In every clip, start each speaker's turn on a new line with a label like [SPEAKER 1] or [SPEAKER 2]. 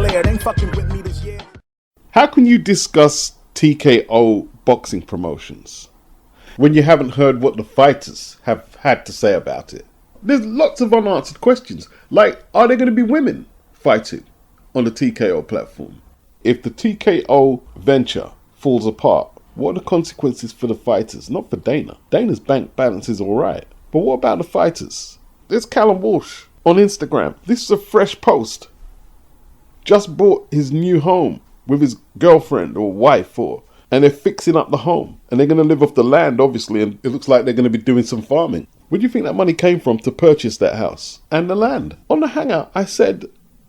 [SPEAKER 1] clear. They ain't fucking with me this year.
[SPEAKER 2] How can you discuss TKO boxing promotions when you haven't heard what the fighters have had to say about it? There's lots of unanswered questions, like, are there going to be women fighting on the TKO platform? If the TKO venture falls apart, what are the consequences for the fighters? Not for Dana. Dana's bank balance is alright. But what about the fighters? There's Callum Walsh on Instagram. This is a fresh post. Just bought his new home with his girlfriend or wife, and they're fixing up the home. And they're going to live off the land, obviously, and it looks like they're going to be doing some farming. Where do you think that money came from to purchase that house and the land? On the hangout, I said,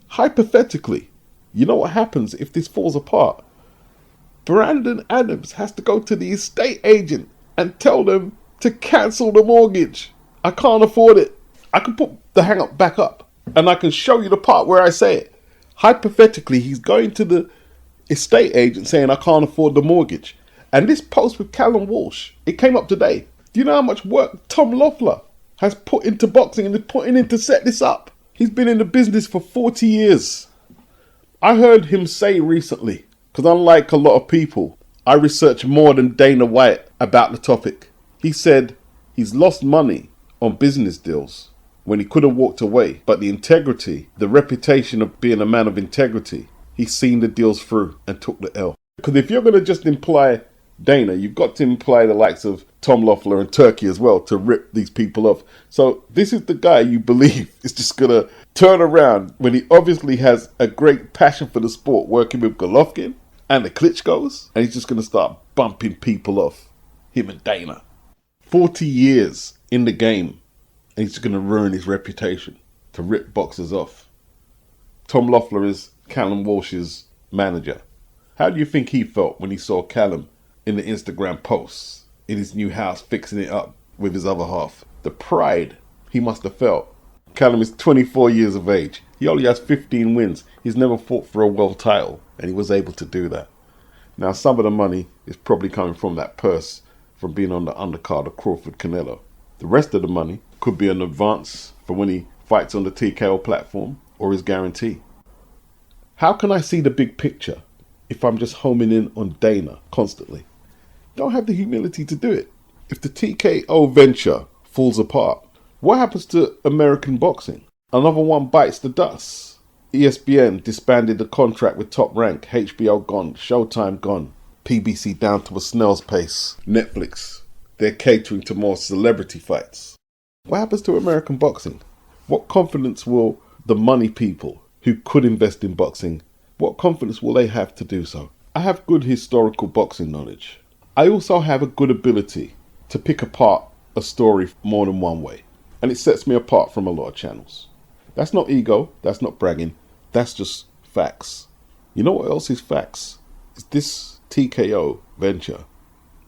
[SPEAKER 2] hypothetically, you know what happens if this falls apart? Brandon Adams has to go to the estate agent and tell them to cancel the mortgage. I can't afford it. I can put the hangout back up and I can show you the part where I say it. Hypothetically, he's going to the estate agent saying, I can't afford the mortgage. And this post with Callum Walsh, it came up today. Do you know how much work Tom Loeffler has put into boxing and is putting in to set this up? He's been in the business for 40 years. I heard him say recently, because unlike a lot of people, I research more than Dana White about the topic. He said he's lost money on business deals when he could have walked away, but the integrity, the reputation of being a man of integrity, he's seen the deals through and took the L. Because if you're going to just imply Dana, you've got to imply the likes of Tom Loeffler and Turkey as well to rip these people off. So this is the guy you believe is just going to turn around when he obviously has a great passion for the sport, working with Golovkin and the Klitschko's, and he's just going to start bumping people off, him and Dana. 40 years in the game, and he's just going to ruin his reputation to rip boxers off. Tom Loeffler is Callum Walsh's manager. How do you think he felt when he saw Callum in the Instagram posts in his new house fixing it up with his other half? The pride he must have felt. Callum is 24 years of age. He only has 15 wins. He's never fought for a world title, and he was able to do that. Now, some of the money is probably coming from that purse from being on the undercard of Crawford Canelo. The rest of the money could be an advance for when he fights on the TKO platform or his guarantee. How can I see the big picture if I'm just homing in on Dana constantly? Don't have the humility to do it. If the TKO venture falls apart, what happens to American boxing? Another one bites the dust. ESPN disbanded the contract with Top Rank. HBO gone. Showtime gone. PBC down to a snail's pace. Netflix, they're catering to more celebrity fights. What happens to American boxing? What confidence will the money people who could invest in boxing, what confidence will they have to do so? I have good historical boxing knowledge. I also have a good ability to pick apart a story more than one way. And it sets me apart from a lot of channels. That's not ego, that's not bragging, that's just facts. You know what else is facts? Is this TKO venture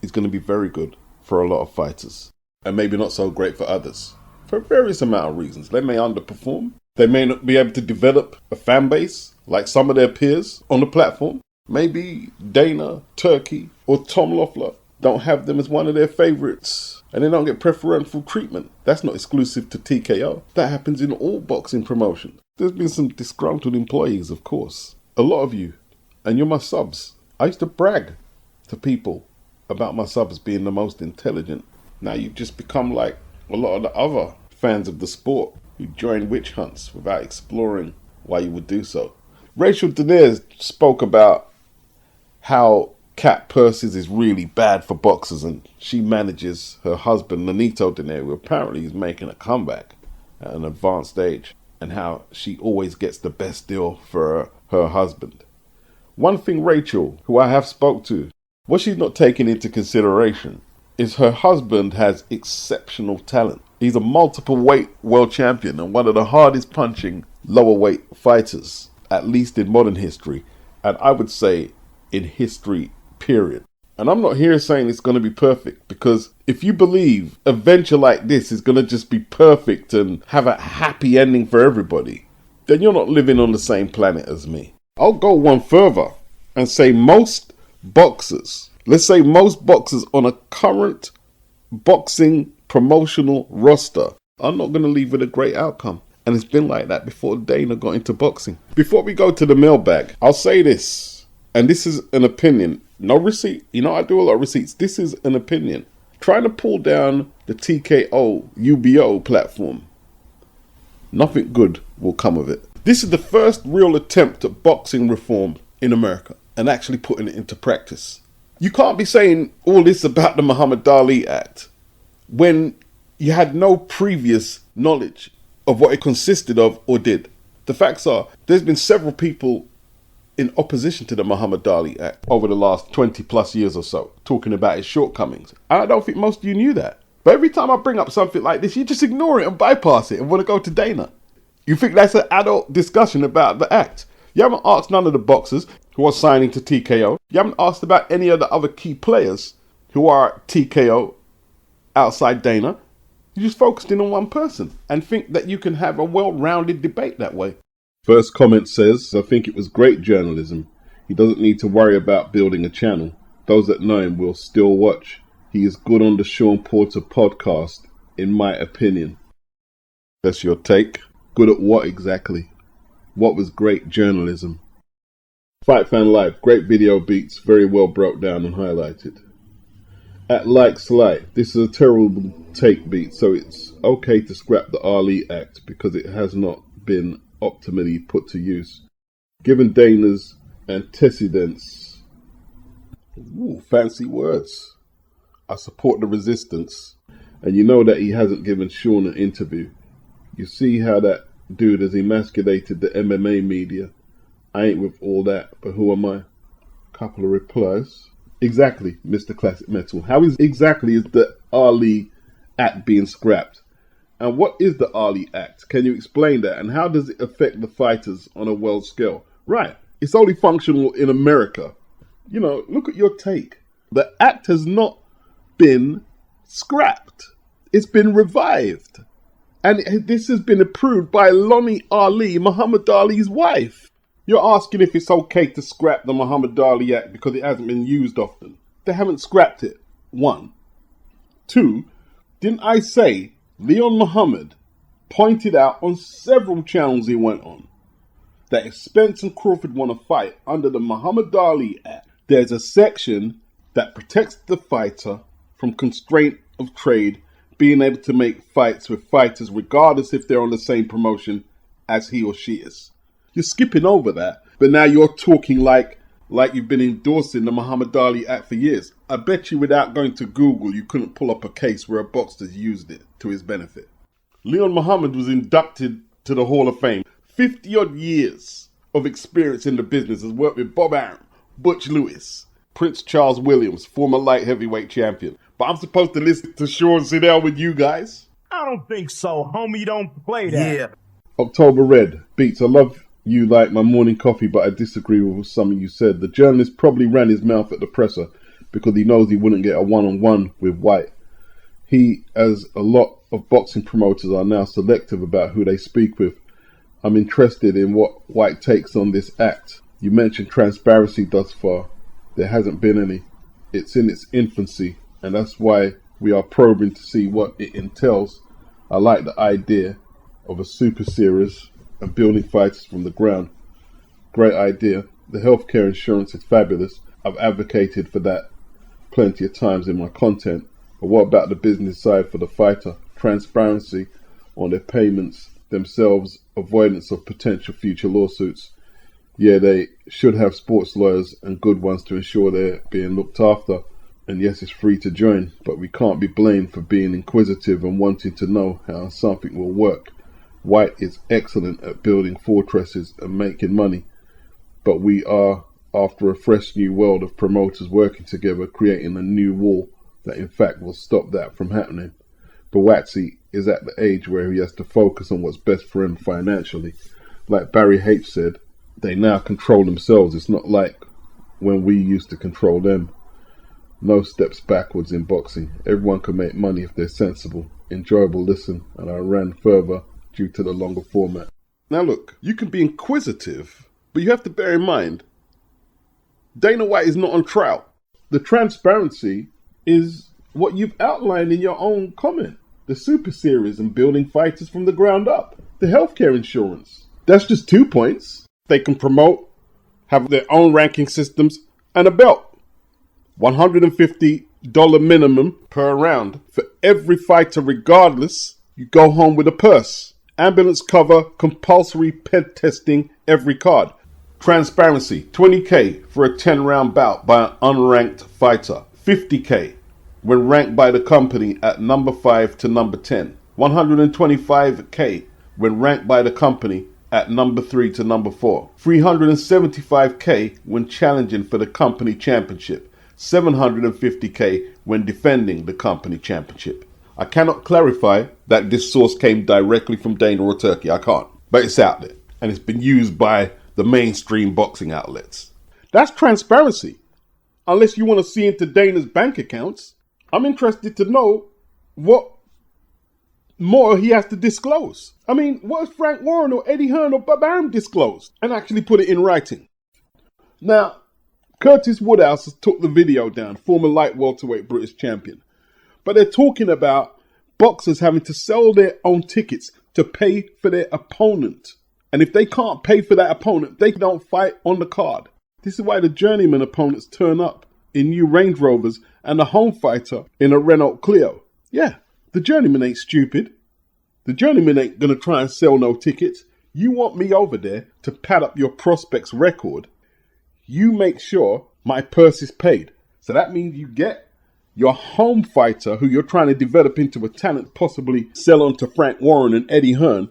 [SPEAKER 2] is going to be very good for a lot of fighters. And maybe not so great for others. For various amount of reasons. They may underperform. They may not be able to develop a fan base like some of their peers on the platform. Maybe Dana, Turkey, or Tom Loeffler don't have them as one of their favorites and they don't get preferential treatment. That's not exclusive to TKO. That happens in all boxing promotions. There's been some disgruntled employees, of course. A lot of you, and you're my subs. I used to brag to people about my subs being the most intelligent. Now you've just become like a lot of the other fans of the sport who join witch hunts without exploring why you would do so. Rachel Daenerys spoke about how Kat Persis is really bad for boxers, and she manages her husband, Nonito Daenerys, who apparently is making a comeback at an advanced age, and how she always gets the best deal for her husband. One thing Rachel, who I have spoke to, what she's not taking into consideration is her husband has exceptional talent. He's a multiple weight world champion and one of the hardest punching lower weight fighters, at least in modern history, and I would say in history, period. And I'm not here saying it's going to be perfect, because if you believe a venture like this is going to just be perfect and have a happy ending for everybody, then you're not living on the same planet as me. I'll go one further and say most boxers, let's say most boxers on a current boxing promotional roster are not going to leave with a great outcome. And it's been like that before Dana got into boxing. Before we go to the mailbag, I'll say this, and this is an opinion. No receipt. You know, I do a lot of receipts. This is an opinion. Trying to pull down the TKO UBO platform, nothing good will come of it. This is the first real attempt at boxing reform in America and actually putting it into practice. You can't be saying all this about the Muhammad Ali Act when you had no previous knowledge of what it consisted of or did. The facts are, there's been several people in opposition to the Muhammad Ali Act over the last 20 plus years or so, talking about its shortcomings. And I don't think most of you knew that. But every time I bring up something like this, you just ignore it and bypass it and want to go to Dana. You think that's an adult discussion about the act. You haven't asked none of the boxers who are signing to TKO. You haven't asked about any of the other key players who are TKO outside Dana. You just focused in on one person and think that you can have a well-rounded debate that way. First comment says, I think it was great journalism. He doesn't need to worry about building a channel. Those that know him will still watch. He is good on the Sean Porter podcast, in my opinion. That's your take? Good at what exactly? What was great journalism? Fight Fan Live, great video beats, very well broke down and highlighted. At Like Sly, this is a terrible take beat, so it's okay to scrap the Ali Act because it has not been optimally put to use. Given Dana's antecedents, fancy words. I support the resistance, and you know that he hasn't given Sean an interview. You see how that dude has emasculated the MMA media. I ain't with all that, but who am I? Couple of replies. Exactly, Mr. Classic Metal. How exactly is the Ali Act being scrapped? And what is the Ali Act? Can you explain that? And how does it affect the fighters on a world scale? Right, it's only functional in America. You know, look at your take. The act has not been scrapped. It's been revived. And this has been approved by Lonnie Ali, Muhammad Ali's wife. You're asking if it's okay to scrap the Muhammad Ali Act because it hasn't been used often. They haven't scrapped it. 1. 2, didn't I say Leon Muhammad pointed out on several channels he went on that if Spence and Crawford want to fight under the Muhammad Ali Act, there's a section that protects the fighter from constraint of trade, being able to make fights with fighters regardless if they're on the same promotion as he or she is. You're skipping over that, but now you're talking like you've been endorsing the Muhammad Ali Act for years. I bet you without going to Google, you couldn't pull up a case where a boxer's used it to his benefit. Leon Muhammad was inducted to the Hall of Fame. 50-odd years of experience in the business, has worked with Bob Arum, Butch Lewis, Prince Charles Williams, former light heavyweight champion. But I'm supposed to listen to Sean Siddell with you guys?
[SPEAKER 3] I don't think so, homie. Don't play that.
[SPEAKER 1] Yeah.
[SPEAKER 2] October Red. Beats, I love you like my morning coffee, but I disagree with something you said. The journalist probably ran his mouth at the presser because he knows he wouldn't get a one-on-one with White. He, as a lot of boxing promoters, are now selective about who they speak with. I'm interested in what White takes on this act. You mentioned transparency thus far. There hasn't been any. It's in its infancy, and that's why we are probing to see what it entails. I like the idea of a super series and building fighters from the ground. Great idea. The healthcare insurance is fabulous. I've advocated for that plenty of times in my content. But what about the business side for the fighter? Transparency on their payments themselves, avoidance of potential future lawsuits. Yeah, they should have sports lawyers and good ones to ensure they're being looked after. And yes, it's free to join, but we can't be blamed for being inquisitive and wanting to know how something will work. White is excellent at building fortresses and making money, but we are after a fresh new world of promoters working together, creating a new wall that in fact will stop that from happening. Bawatsy is at the age where he has to focus on what's best for him financially. Like Barry H said, they now control themselves. It's not like when we used to control them. No steps backwards in boxing. Everyone can make money if they're sensible. Enjoyable listen, and I ran further due to the longer format. Now look, you can be inquisitive, but you have to bear in mind, Dana White is not on trial. The transparency is what you've outlined in your own comment. The super series and building fighters from the ground up. the healthcare insurance. That's just 2 points. They can promote, have their own ranking systems, and a belt. $150 minimum per round for every fighter regardless. You go home with a purse. Ambulance cover, compulsory ped testing every card. Transparency, $20K for a 10-round bout by an unranked fighter. $50K when ranked by the company at number 5 to number 10. $125K when ranked by the company at number 3 to number 4. $375K when challenging for the company championship. $750K when defending the company championship. I cannot clarify that this source came directly from Dana or Turkey. I can't. But it's out there. And it's been used by the mainstream boxing outlets. That's transparency. Unless you want to see into Dana's bank accounts. I'm interested to know what more he has to disclose. I mean, what has Frank Warren or Eddie Hearn or Babam disclosed? And actually put it in writing. Now, Curtis Woodhouse has took the video down, former light welterweight British champion. But they're talking about boxers having to sell their own tickets to pay for their opponent. And if they can't pay for that opponent, they don't fight on the card. This is why the journeyman opponents turn up in new Range Rovers and the home fighter in a Renault Clio. Yeah, the journeyman ain't stupid. The journeyman ain't going to try and sell no tickets. You want me over there to pad up your prospect's record. You make sure my purse is paid. So that means you get your home fighter who you're trying to develop into a talent, possibly sell on to Frank Warren and Eddie Hearn.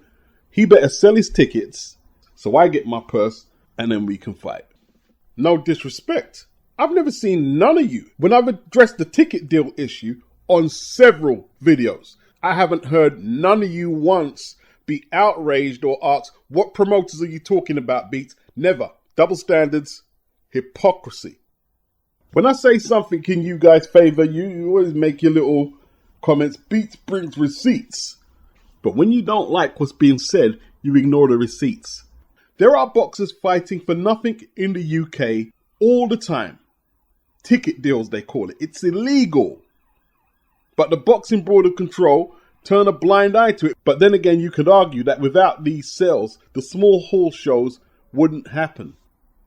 [SPEAKER 2] He better sell his tickets so I get my purse and then we can fight. No disrespect. I've never seen none of you when I've addressed the ticket deal issue on several videos. I haven't heard none of you once be outraged or ask, what promoters are you talking about, Beats? Never. Double standards. Hypocrisy. When I say something in you guys' favor, you always make your little comments. Beats brings receipts. But when you don't like what's being said, you ignore the receipts. There are boxers fighting for nothing in the UK all the time. Ticket deals, they call it. It's illegal. But the Boxing Board of Control turn a blind eye to it. But then again, you could argue that without these sales, the small hall shows wouldn't happen.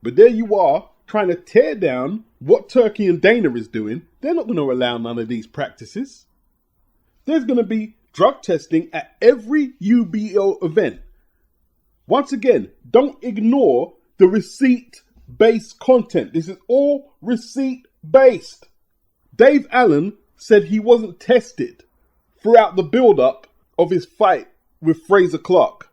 [SPEAKER 2] But there you are, trying to tear down what Turkey and Dana is doing. They're not going to allow none of these practices. There's going to be drug testing at every UBO event. Once again, don't ignore the receipt-based content. This is all receipt-based. Dave Allen said he wasn't tested throughout the build-up of his fight with Fraser Clark.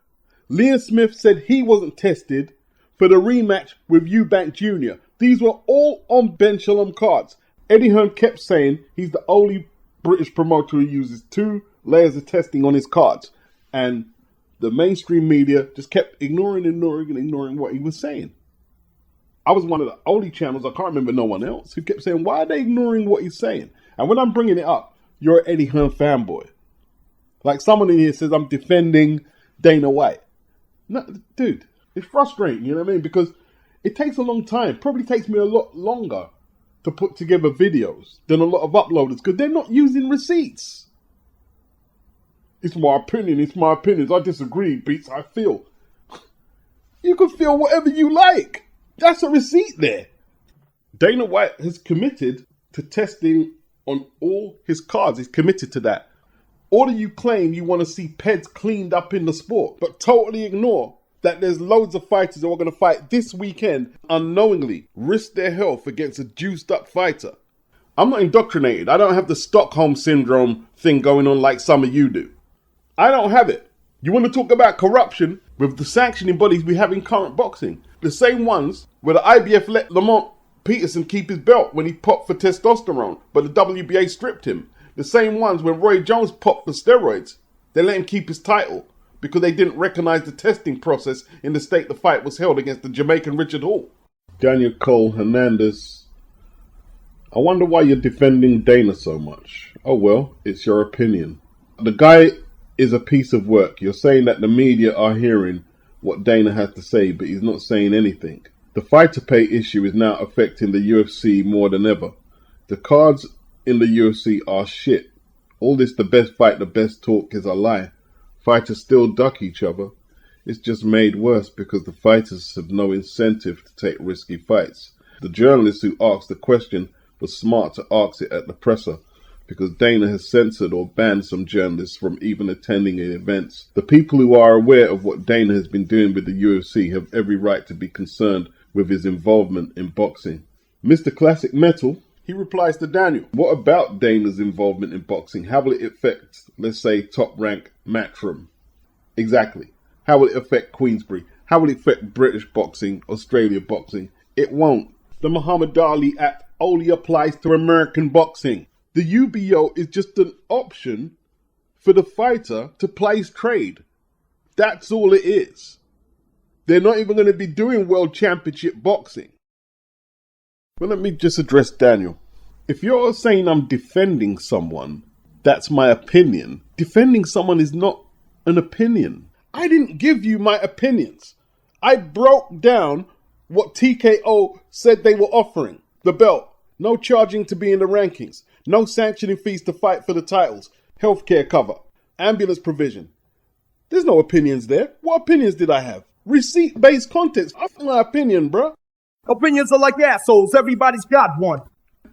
[SPEAKER 2] Liam Smith said he wasn't tested for the rematch with Eubank Jr. These were all on Ben Shalom cards. Eddie Hearn kept saying he's the only British promoter who uses 2 layers of testing on his cards. And the mainstream media just kept ignoring what he was saying. I was one of the only channels, I can't remember no one else, who kept saying, why are they ignoring what he's saying? And when I'm bringing it up, you're an Eddie Hearn fanboy. Like someone in here says I'm defending Dana White. No, dude, it's frustrating, you know what I mean? Because it takes a long time. Probably takes me a lot longer to put together videos than a lot of uploaders because they're not using receipts. It's my opinion. It's my opinions. I disagree, Beats. I feel. You can feel whatever you like. That's a receipt there. Dana White has committed to testing on all his cards. He's committed to that. Or do you claim you want to see PEDs cleaned up in the sport, but totally ignore that there's loads of fighters who are going to fight this weekend unknowingly, risk their health against a juiced up fighter? I'm not indoctrinated. I don't have the Stockholm Syndrome thing going on like some of you do. I don't have it. You want to talk about corruption with the sanctioning bodies we have in current boxing? The same ones where the IBF let Lamont Peterson keep his belt when he popped for testosterone, but the WBA stripped him. The same ones when Roy Jones popped for steroids. They let him keep his title because they didn't recognize the testing process in the state the fight was held against the Jamaican Richard Hall. Daniel Cole Hernandez. I wonder why you're defending Dana so much. Oh well, it's your opinion. The guy is a piece of work. You're saying that the media are hearing what Dana has to say, but he's not saying anything. The fighter pay issue is now affecting the UFC more than ever. The cards in the UFC are shit. All this the best fight, the best talk is a lie. Fighters still duck each other. It's just made worse because the fighters have no incentive to take risky fights. The journalist who asked the question was smart to ask it at the presser, because Dana has censored or banned some journalists from even attending events. The people who are aware of what Dana has been doing with the UFC have every right to be concerned with his involvement in boxing. Mr. Classic Metal, he replies to Daniel, what about Dana's involvement in boxing? How will it affect, let's say, Top Rank Matchroom? Exactly. How will it affect Queensberry? How will it affect British boxing, Australia boxing? It won't. The Muhammad Ali Act only applies to American boxing. The UBO is just an option for the fighter to place trade. That's all it is. They're not even going to be doing World Championship boxing. Well, let me just address Daniel. If you're saying I'm defending someone, that's my opinion. Defending someone is not an opinion. I didn't give you my opinions. I broke down what TKO said they were offering. The belt, no charging to be in the rankings, no sanctioning fees to fight for the titles, healthcare cover, ambulance provision. There's no opinions there. What opinions did I have? Receipt-based context. That's my opinion, bruh.
[SPEAKER 3] Opinions are like assholes. Everybody's got one.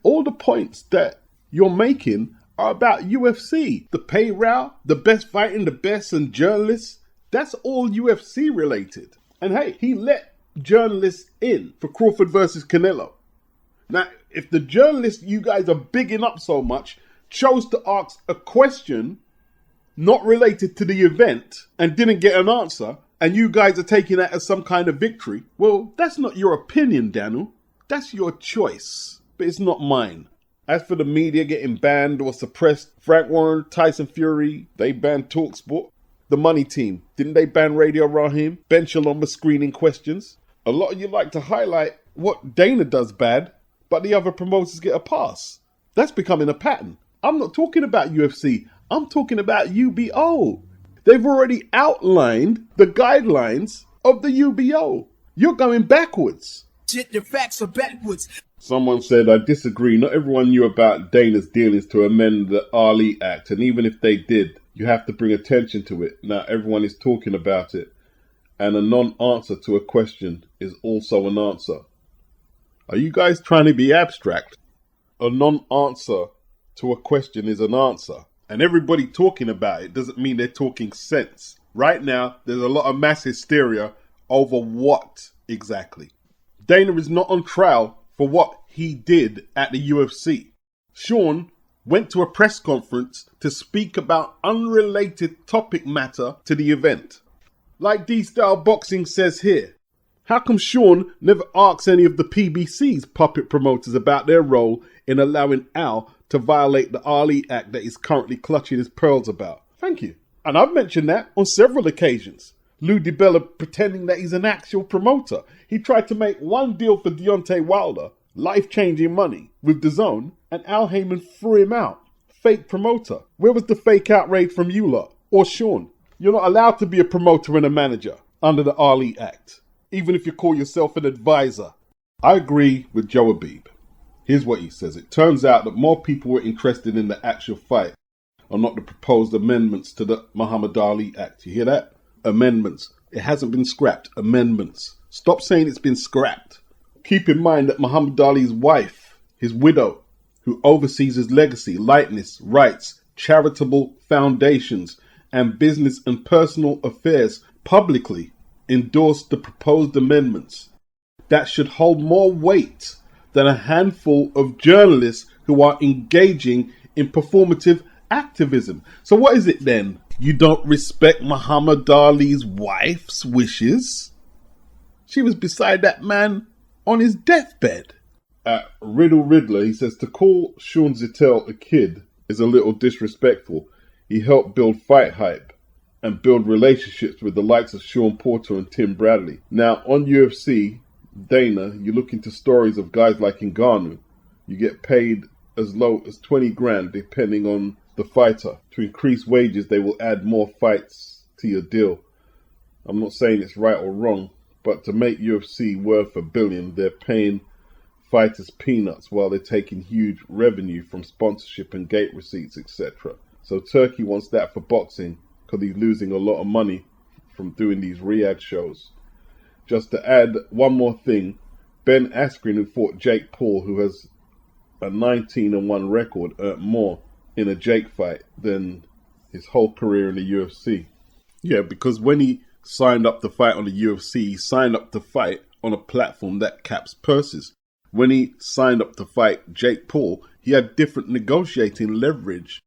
[SPEAKER 2] All the points that you're making are about UFC. The pay route, the best fighting, the best, and journalists. That's all UFC related. And hey, he let journalists in for Crawford versus Canelo. Now, if the journalist you guys are bigging up so much chose to ask a question not related to the event and didn't get an answer, and you guys are taking that as some kind of victory, well, that's not your opinion, Daniel. That's your choice, but it's not mine. As for the media getting banned or suppressed, Frank Warren, Tyson Fury, they banned TalkSport. The Money Team, didn't they ban Radio Raheem? Ben Shalom was screening questions. A lot of you like to highlight what Dana does bad, but the other promoters get a pass. That's becoming a pattern. I'm not talking about UFC. I'm talking about UBO. They've already outlined the guidelines of the UBO. You're going backwards.
[SPEAKER 1] Shit, the facts are backwards.
[SPEAKER 2] Someone said, I disagree. Not everyone knew about Dana's dealings to amend the Ali Act. And even if they did, you have to bring attention to it. Now everyone is talking about it. And a non-answer to a question is also an answer. Are you guys trying to be abstract? A non-answer to a question is an answer. And everybody talking about it doesn't mean they're talking sense. Right now, there's a lot of mass hysteria over what exactly. Dana is not on trial for what he did at the UFC. Sean went to a press conference to speak about unrelated topic matter to the event. Like D-Style Boxing says here, how come Sean never asks any of the PBC's puppet promoters about their role in allowing Al to violate the Ali Act that he's currently clutching his pearls about? Thank you. And I've mentioned that on several occasions. Lou DiBella pretending that he's an actual promoter. He tried to make one deal for Deontay Wilder, life-changing money, with DAZN, and Al Heyman threw him out. Fake promoter. Where was the fake outrage from you lot? Or Sean? You're not allowed to be a promoter and a manager under the Ali Act, even if you call yourself an advisor. I agree with Joe Habib. Here's what he says. It turns out that more people were interested in the actual fight and not the proposed amendments to the Muhammad Ali Act. You hear that? Amendments. It hasn't been scrapped. Amendments. Stop saying it's been scrapped. Keep in mind that Muhammad Ali's wife, his widow, who oversees his legacy, likeness, rights, charitable foundations, and business and personal affairs, publicly endorsed the proposed amendments. That should hold more weight than a handful of journalists who are engaging in performative activism. So what is it then? You don't respect Muhammad Ali's wife's wishes? She was beside that man on his deathbed. Riddle Riddler, he says, to call Sean Zittel a kid is a little disrespectful. He helped build Fight Hype and build relationships with the likes of Sean Porter and Tim Bradley. Now, on UFC, Dana, you look into stories of guys like Ngannou. You get paid as low as 20 grand, depending on the fighter. To increase wages, they will add more fights to your deal. I'm not saying it's right or wrong, but to make UFC worth $1 billion, they're paying fighters peanuts while they're taking huge revenue from sponsorship and gate receipts, etc. So Turkey wants that for boxing because he's losing a lot of money from doing these Riyadh shows. Just to add one more thing, Ben Askren, who fought Jake Paul, who has a 19-1 record, earned more in a Jake fight than his whole career in the UFC. Yeah, because when he signed up to fight on the UFC, he signed up to fight on a platform that caps purses. When he signed up to fight Jake Paul, he had different negotiating leverage.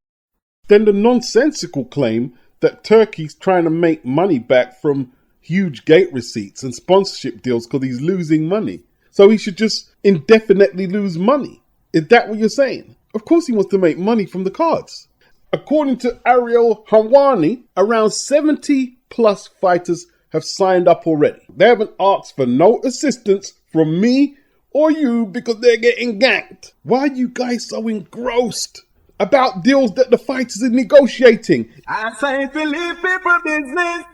[SPEAKER 2] Then the nonsensical claim that Turkey's trying to make money back from huge gate receipts and sponsorship deals because he's losing money. So he should just indefinitely lose money. Is that what you're saying? Of course he wants to make money from the cards. According to Ariel Hawani, around 70 plus fighters have signed up already. They haven't asked for no assistance from me or you because they're getting ganked. Why are you guys so engrossed about deals that the fighters are negotiating?
[SPEAKER 3] I say to leave people business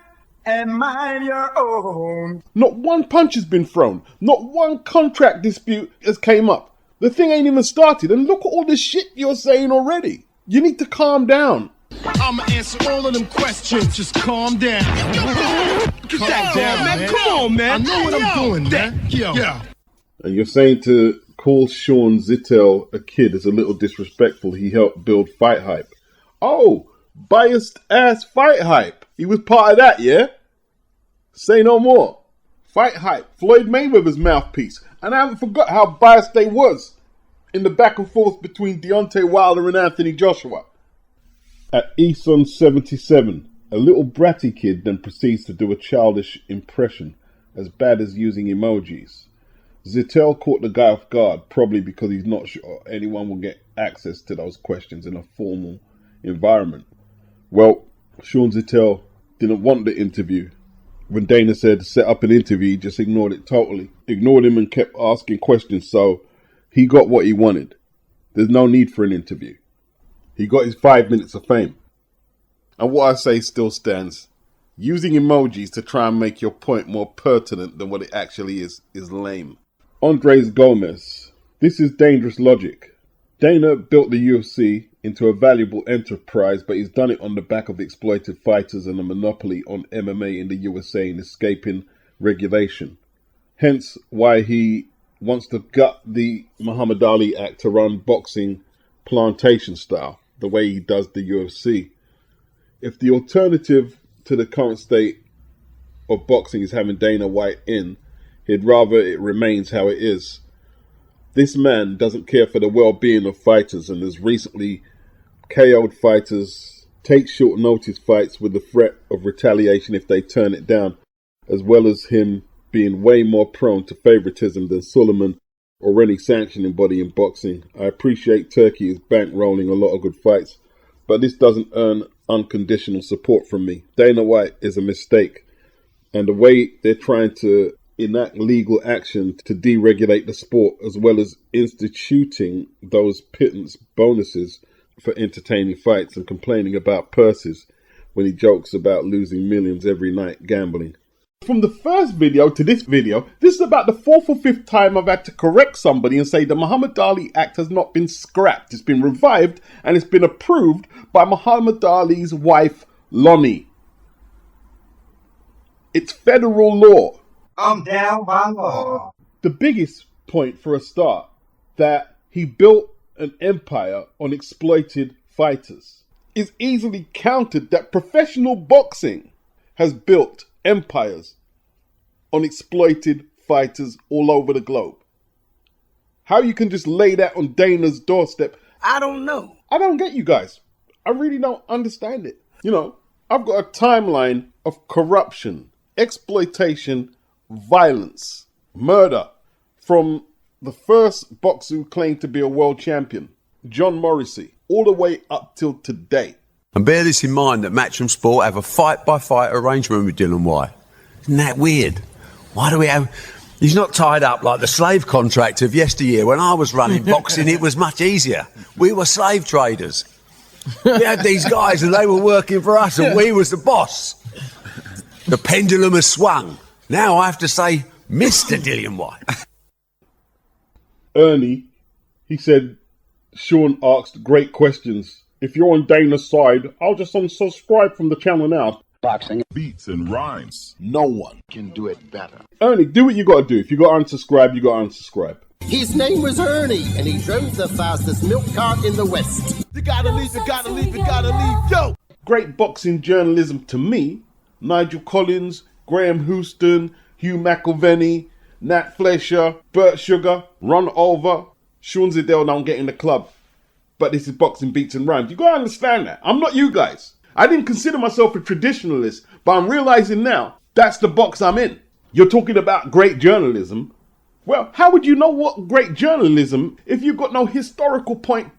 [SPEAKER 3] and mind your own.
[SPEAKER 2] Not one punch has been thrown. Not one contract dispute has came up. The thing ain't even started. And look at all the shit you're saying already. You need to calm down.
[SPEAKER 1] I'ma answer all of them questions. Just calm down. Get that down, man. Come on, man. I know what I'm doing, man. Yeah.
[SPEAKER 2] And you're saying to call Sean Zittel a kid is a little disrespectful. He helped build Fight Hype. Oh, biased ass Fight Hype. He was part of that, yeah? Say no more. Fight Hype, Floyd Mayweather's mouthpiece. And I haven't forgot how biased they was in the back and forth between Deontay Wilder and Anthony Joshua. At Eson77, a little bratty kid then proceeds to do a childish impression, as bad as using emojis. Zittel caught the guy off guard, probably because he's not sure anyone will get access to those questions in a formal environment. Well, Sean Zittel didn't want the interview. When Dana said set up an interview, he just ignored it totally. Ignored him and kept asking questions, so he got what he wanted. There's no need for an interview. He got his 5 minutes of fame. And what I say still stands. Using emojis to try and make your point more pertinent than what it actually is lame. Andres Gomez. This is dangerous logic. Dana built the UFC into a valuable enterprise, but he's done it on the back of exploited fighters and a monopoly on MMA in the USA and escaping regulation. Hence why he wants to gut the Muhammad Ali Act to run boxing plantation style, the way he does the UFC. If the alternative to the current state of boxing is having Dana White in, he'd rather it remains how it is. This man doesn't care for the well-being of fighters and has recently KO'd fighters, take short notice fights with the threat of retaliation if they turn it down, as well as him being way more prone to favoritism than Suleiman or any sanctioning body in boxing. I appreciate Turkey is bankrolling a lot of good fights, but this doesn't earn unconditional support from me. Dana White is a mistake, and the way they're trying to enact legal action to deregulate the sport, as well as instituting those pittance bonuses for entertaining fights and complaining about purses when he jokes about losing millions every night gambling. From the first video to this video, this is about the 4th or 5th time I've had to correct somebody and say the Muhammad Ali Act has not been scrapped. It's been revived and it's been approved by Muhammad Ali's wife, Lonnie. It's federal law.
[SPEAKER 3] I'm down by law.
[SPEAKER 2] The biggest point for a start, that he built an empire on exploited fighters, is easily countered that professional boxing has built empires on exploited fighters all over the globe. How you can just lay that on Dana's doorstep, I don't know. I don't get you guys. I really don't understand it. You know, I've got a timeline of corruption, exploitation, violence, murder from the first boxer who claimed to be a world champion, John Morrissey, all the way up till today.
[SPEAKER 4] And bear this in mind that Matchroom Sport have a fight-by-fight arrangement with Dylan White. Isn't that weird? Why do we have... He's not tied up like the slave contract of yesteryear. When I was running boxing, it was much easier. We were slave traders. We had these guys and they were working for us and we was the boss. The pendulum has swung. Now I have to say, Mr. Dylan White.
[SPEAKER 2] Ernie, he said, Sean asked great questions. If you're on Dana's side, I'll just unsubscribe from the channel now.
[SPEAKER 5] Boxing.
[SPEAKER 1] Beats and rhymes.
[SPEAKER 6] No one can do it better.
[SPEAKER 2] Ernie, do what you gotta do. If you gotta unsubscribe, you gotta unsubscribe.
[SPEAKER 7] His name was Ernie, and he drove the fastest milk cart in the West.
[SPEAKER 6] You gotta leave, you gotta leave, you gotta leave. Yo!
[SPEAKER 2] Great boxing journalism to me, Nigel Collins, Graham Houston, Hugh McIlvenney, Nat Fletcher, Bert Sugar, Ron Over, Sean Ziddell don't get in the club. But this is boxing beats and rhymes. You gotta understand that. I'm not you guys. I didn't consider myself a traditionalist, but I'm realizing now that's the box I'm in. You're talking about great journalism. Well, how would you know what great journalism if you've got no historical point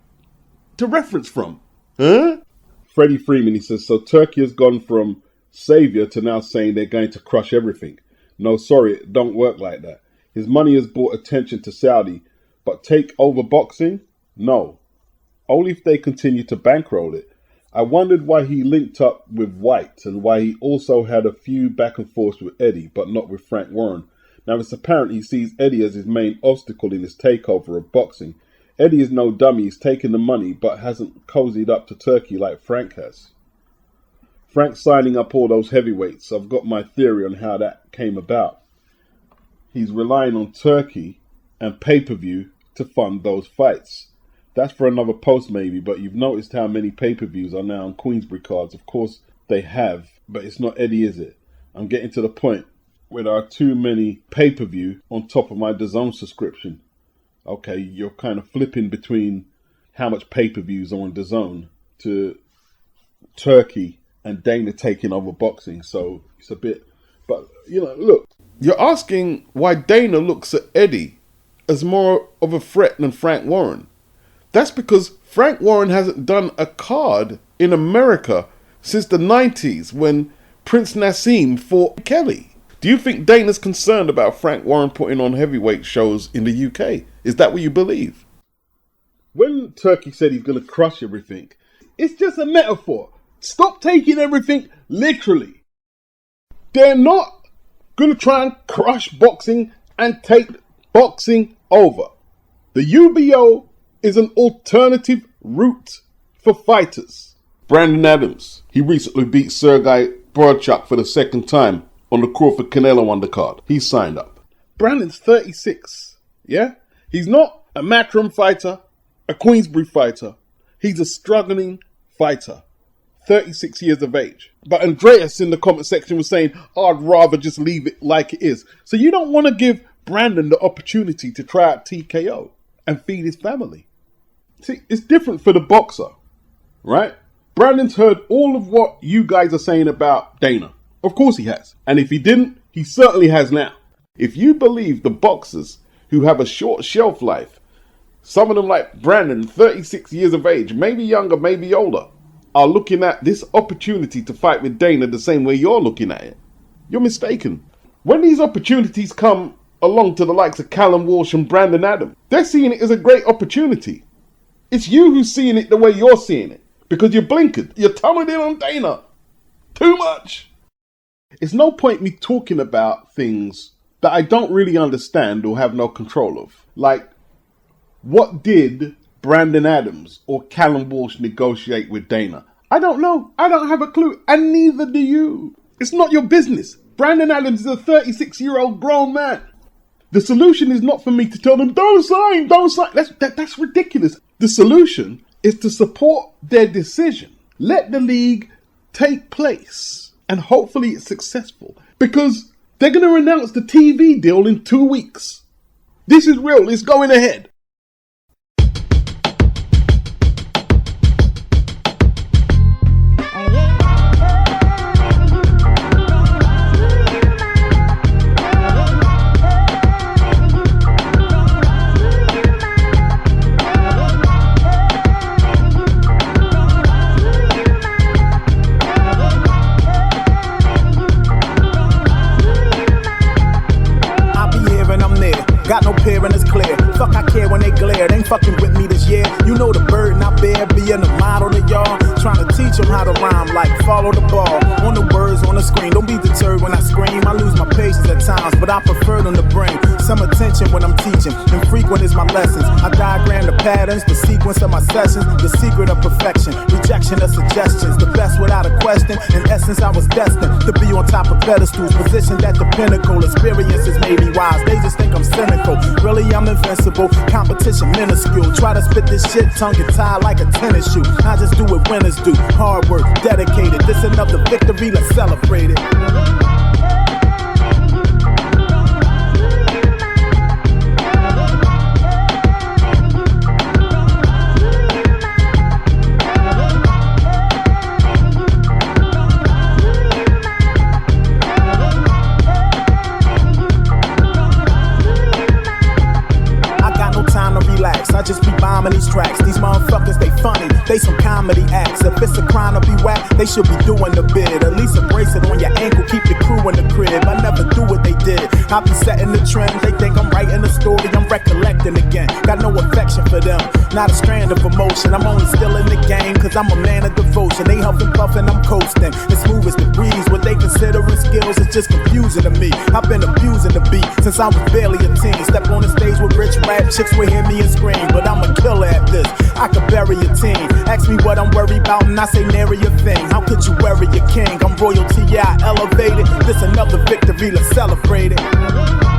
[SPEAKER 2] to reference from? Huh? Freddie Freeman, he says, so Turkey has gone from savior to now saying they're going to crush everything. No, sorry, it don't work like that. His money has brought attention to Saudi, but take over boxing? No. Only if they continue to bankroll it. I wondered why he linked up with White and why he also had a few back and forths with Eddie, but not with Frank Warren. Now it's apparent he sees Eddie as his main obstacle in his takeover of boxing. Eddie is no dummy, he's taken the money, but hasn't cozied up to Turkey like Frank has. Frank signing up all those heavyweights, I've got my theory on how that came about. He's relying on Turkey and pay-per-view to fund those fights. That's for another post maybe, but you've noticed how many pay-per-views are now on Queensbury cards. Of course they have, but it's not Eddie, is it? I'm getting to the point where there are too many pay-per-view on top of my DAZN subscription. Okay, you're kind of flipping between how much pay-per-views are on DAZN to Turkey and Dana taking over boxing, so it's a bit... But, you know, look, you're asking why Dana looks at Eddie as more of a threat than Frank Warren. That's because Frank Warren hasn't done a card in America since the 90s when Prince Nassim fought Kelly. Do you think Dana's concerned about Frank Warren putting on heavyweight shows in the UK? Is that what you believe? When Turkey said he's going to crush everything, it's just a metaphor. Stop taking everything literally. They're not going to try and crush boxing and take boxing over. The UBO is an alternative route for fighters. Brandon Adams, he recently beat Sergei Borodchuk for the second time on the Crawford-Canelo undercard. He signed up. Brandon's 36, yeah? He's not a Matchroom fighter, a Queensbury fighter. He's a struggling fighter, 36 years of age. But Andreas in the comment section was saying, I'd rather just leave it like it is. So you don't want to give Brandon the opportunity to try out TKO and feed his family. See, it's different for the boxer, right? Brandon's heard all of what you guys are saying about Dana. Of course he has. And if he didn't, he certainly has now. If you believe the boxers who have a short shelf life, some of them like Brandon, 36 years of age, maybe younger, maybe older, are looking at this opportunity to fight with Dana the same way you're looking at it, you're mistaken. When these opportunities come along to the likes of Callum Walsh and Brandon Adams, they're seeing it as a great opportunity. It's you who's seeing it the way you're seeing it. Because you're blinkered. You're tunneled in on Dana. Too much. It's no point me talking about things that I don't really understand or have no control of. Like, what did Brandon Adams or Callum Walsh negotiate with Dana? I don't know. I don't have a clue. And neither do you. It's not your business. Brandon Adams is a 36-year-old grown man. The solution is not for me to tell them, don't sign. That's ridiculous. The solution is to support their decision. Let the league take place. And hopefully it's successful. Because they're going to announce the TV deal in 2 weeks. This is real. It's going ahead.
[SPEAKER 8] Got no peer and it's clear.
[SPEAKER 5] Fuck I care when they glare, they ain't fucking with me this year. You know the burden I bear, being a model to y'all. Trying to teach them how to rhyme like follow the ball. On the words on the screen, don't be deterred when I scream. I lose my patience at times, but I prefer them to bring some attention when I'm teaching. Infrequent is my lessons. I diagram the patterns, the sequence of my sessions, the secret of perfection, rejection of suggestions, the best without a question. In essence, I was destined to be on top of pedestals, positioned at the pinnacle. Experiences made me wise, they just think I'm cynical. Really, I'm invincible, competition minuscule. Try to spit this shit tongue and tied like a tennis shoe. I just do what winners do, hard work, dedicated. This another victory, let's celebrate it. I just be bombing these tracks. These motherfuckers, they funny. They some comedy acts. If it's a crime to be whack, they should be doing the bid. At least a bracelet on your ankle, keep the crew in the crib. I never do what they did. I be setting the trend. They think I'm writing a story, I'm recollecting again. Got no affection for them, not a strand of emotion. I'm only still in the game, cause I'm a man of devotion. They huffing puffing, I'm coasting. As smooth as the breeze, what they considering skills is just confusing to me. I've been abusing the beat since I was barely a teen. Step on the stage with rich rap, chicks will hear me and scream. But I'm a killer at this, I could bury a team. Ask me what I'm worried about and I say nary a thing. How could you worry a king? I'm royalty, yeah, I elevated. This another victory, let's celebrate it.